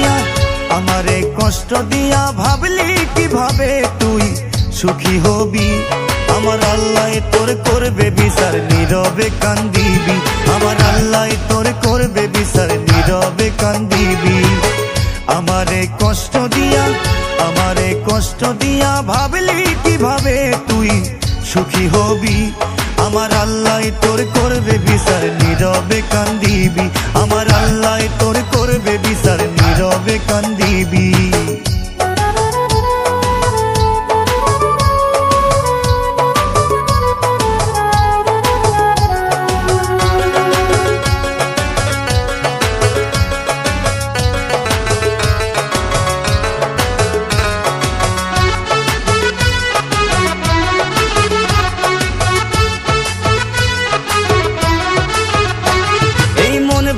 দিয়া আমারে কষ্ট দিয়া ভাবলি কিভাবে তুই সুখী হবি। আমার আল্লাহ তোর করবে বিচার, নীরবে কান্দিবি। আমার আল্লাহ তোর করবে বিচার, নীরবে কান্দিবি। আমারে কষ্ট দিয়া ভাবলি কিভাবে তুই সুখী হবি। আমার আল্লাহ তোর করবে বিচার, নীরবে কান্দিবি। আমার আল্লাহ তোর করবে বিচার, নীরবে কান্দিবি।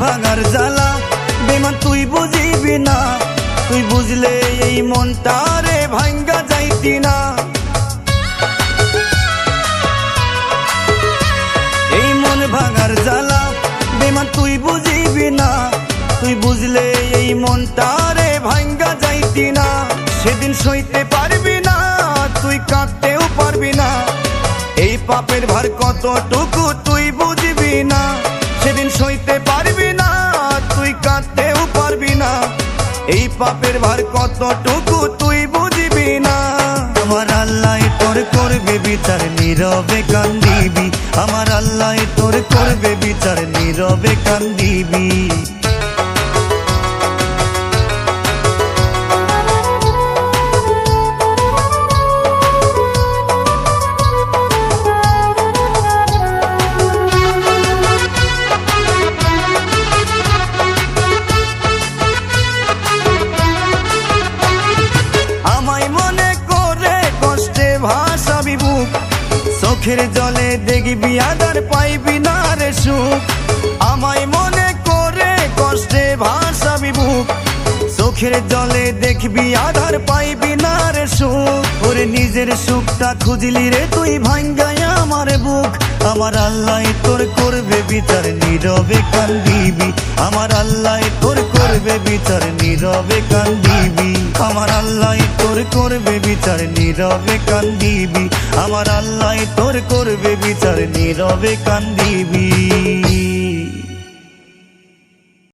ভাঙার জ্বালা বেমান তুই বুঝিবি না, তুই বুঝলে এই মনটারে ভাঙ্গা যাইতি না। এই মন ভাঙার জ্বালা বেমান তুই বুঝিবি না, তুই বুঝলে এই মনটারে ভাঙ্গা যাইতি না। সেদিন সইতে পারবি না, তুই কাঁদতেও পারবি না। এই পাপের ভার কতটুকু তুই বুঝবি না। সেদিন সইতে পারবি না, তুই কাঁদতেও পারবি না। এই পাপের ভার কতটুকু তুই বুঝবি না। আমার আল্লাহ তোর করবে বিচার, নীরবে কান্দিবি। আমার আল্লাহ তোর করবে বিচার, নীরবে কান্দিবি। ভাসাবি বুক, চোখের জলে দেখবি আদার পাইবি না রে সুখ। আমায় মনে করে কষ্টে ভাসাবি বুক, চোখের জলে দেখবি আধার পাইবি না রে সুখ। ওরে নিজের সুখটা খুঁজলি রে তুই ভাঙ্গায় আমার বুক। আমার আল্লাহ তোর করবে বিচার, নীরবে কান্দিবি। আমার আল্লাহ তোর করবে বিচার, নীরবে কান্দিবি। আমার আল্লাহ তোর করবে বিচার, নীরবে কান্দিবি। আমার আল্লাহ তোর করবে বিচার, নীরবে কান্দিবি।